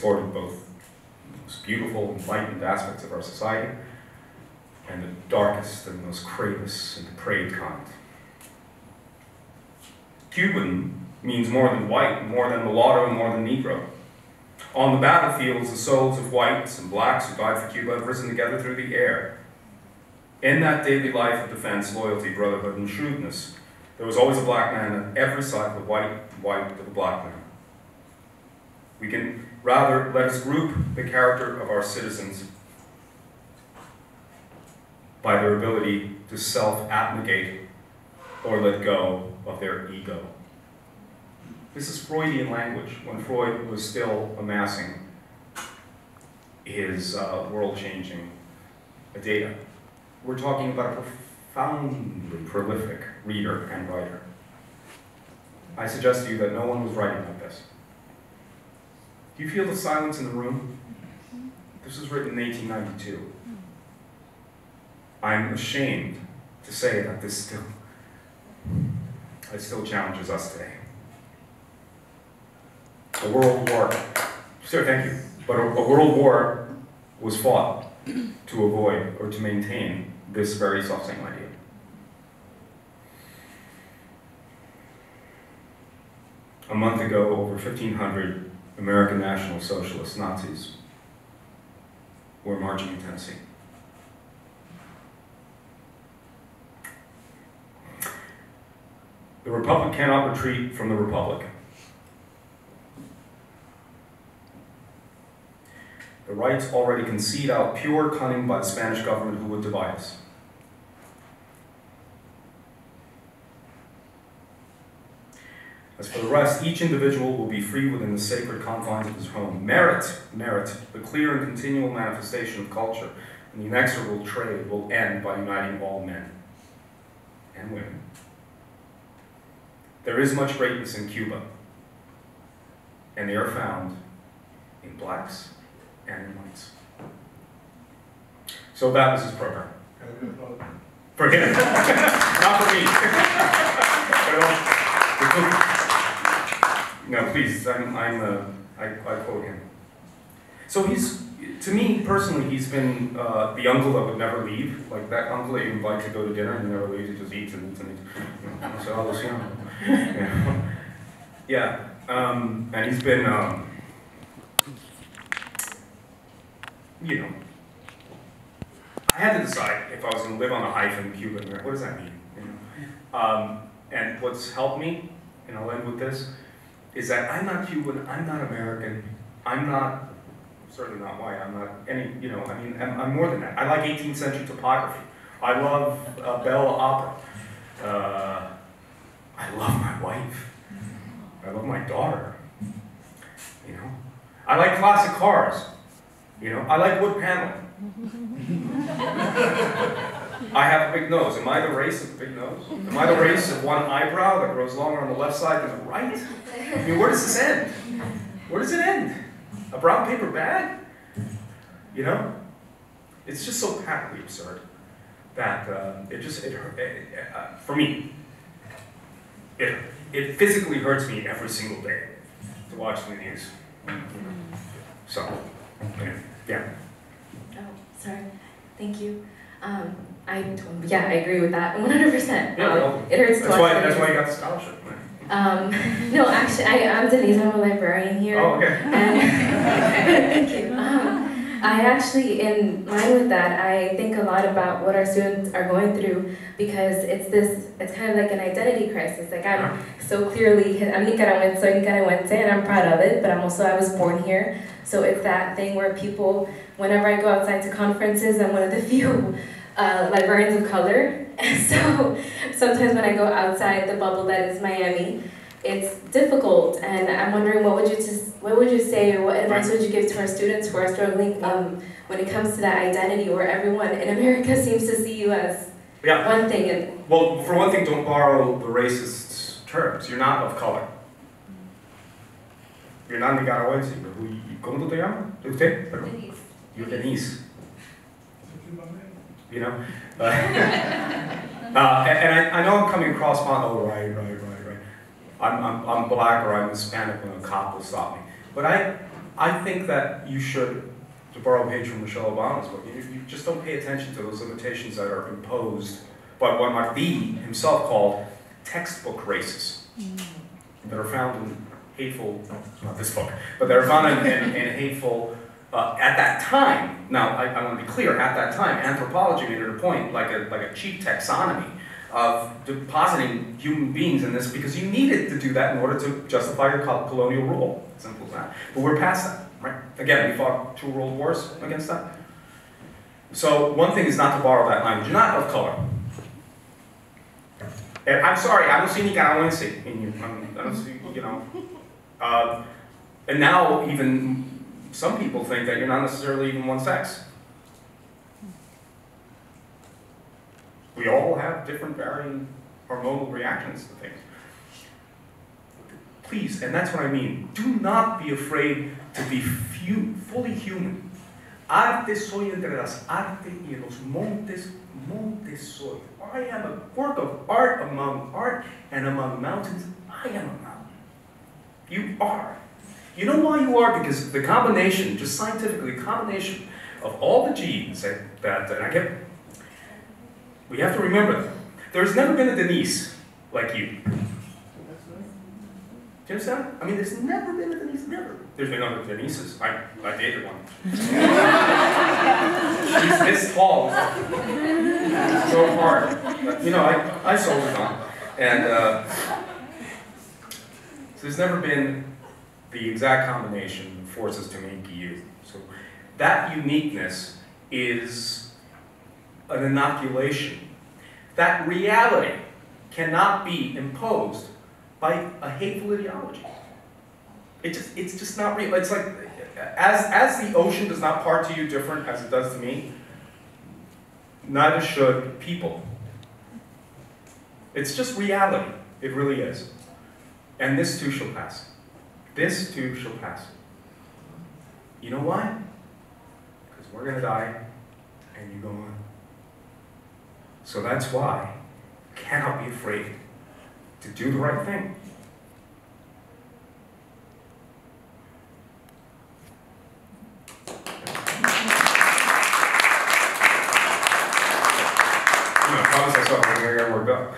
exported both the most beautiful, enlightened aspects of our society and the darkest and most craven and depraved kind. Cuban means more than white, more than mulatto, and more than Negro. On the battlefields, the souls of whites and blacks who died for Cuba have risen together through the air. In that daily life of defense, loyalty, brotherhood, and shrewdness, there was always a black man on every side, the white of the black man. We can rather let us group the character of our citizens by their ability to self-abnegate or let go of their ego. This is Freudian language, when Freud was still amassing his world-changing data. We're talking about a profoundly prolific reader and writer. I suggest to you that no one was writing like this. Do you feel the silence in the room? This was written in 1892. I'm ashamed to say that this still challenges us today. A world war, sir, thank you, but a world war was fought to avoid or to maintain this very self-same idea. A month ago, over 1,500 American National Socialist Nazis were marching in Tennessee. The Republic cannot retreat from the Republic. The rights already concede out pure cunning by the Spanish government who would divide us. As for the rest, each individual will be free within the sacred confines of his home. Merit, the clear and continual manifestation of culture and the inexorable trade will end by uniting all men and women. There is much greatness in Cuba, and they are found in blacks and in whites. So that was his program. For him, not for me. No, please, I quote him. So he's, to me personally, he's been the uncle that would never leave, like that uncle that you invite to go to dinner and he never leaves, he just eats and eats and eats. You know, so I'll just, yeah, and he's been, you know, I had to decide if I was going to live on a hyphen Cuban, what does that mean? You know? And what's helped me, and I'll end with this, is that I'm not Cuban, I'm not American, I'm certainly not white, I'm not any, you know, I mean, I'm more than that. I like 18th century topography. I love belle opera. I love my wife. I love my daughter. You know, I like classic cars. You know, I like wood paneling. I have a big nose. Am I the race of the big nose? Am I the race of one eyebrow that grows longer on the left side than the right? I mean, where does this end? Where does it end? A brown paper bag? You know? It's just so patently absurd that for me, it physically hurts me every single day to watch the news. So, yeah. Oh, sorry. Thank you. I agree with that 100%. Yeah, it hurts to watch. That's why you got the scholarship. No, actually, I'm Denise. I'm a librarian here. Oh, okay. Thank you. I actually, in line with that, I think a lot about what our students are going through because it's kind of like an identity crisis. Like I'm so clearly, I'm Nicaraguense, soy Nicaraguense, and I'm proud of it, but I was born here. So it's that thing where people, whenever I go outside to conferences, I'm one of the few librarians of color. And so sometimes when I go outside the bubble that is Miami, it's difficult, and I'm wondering what would you say or what advice would you give to our students who are struggling when it comes to that identity where everyone in America seems to see you as one thing. And well, for one thing, don't borrow the racist terms. You're not of color. You're not Nicaragüense. ¿Cómo te llamas? ¿Usted? Denise. You're Denise. You know? And I know I'm coming across right. I'm black or I'm Hispanic when a cop will stop me. But I think that you should, to borrow a page from Michelle Obama's book, you just don't pay attention to those limitations that are imposed by what Marti himself called textbook races, that are found in hateful, not this book, but that are found in hateful, at that time. Now, I want to be clear, at that time, anthropology made it a point, like a cheap taxonomy, of depositing human beings in this, because you needed to do that in order to justify your colonial rule. Simple as that. But we're past that, right? Again, we fought 2 world wars against that. So one thing is not to borrow that language. You're not of color. And I'm sorry, I don't see Nicaraguense in you. I don't see, you know. And now even some people think that you're not necessarily even one sex. We all have different varying hormonal reactions to things. Please, and that's what I mean, do not be afraid to be fully human. Arte soy entre las artes y los montes, montes soy. I am a work of art among art, and among mountains, I am a mountain. You are. You know why you are? Because the combination, just scientifically, combination of all the genes and I get, we have to remember that. There's never been a Denise like you. Do you understand? I mean, there's never been a Denise, never. There's been other Denises. I dated one. She's this tall. So hard. But, you know, I soldiered on. And so there's never been the exact combination of forces to make you. So that uniqueness is an inoculation. That reality cannot be imposed by a hateful ideology. It's just not real. It's like, as the ocean does not part to you different as it does to me, neither should people. It's just reality. It really is. And this too shall pass. This too shall pass. You know why? Because we're going to die, and you go on. So that's why you cannot be afraid to do the right thing. I promise myself I'm going to get worked up.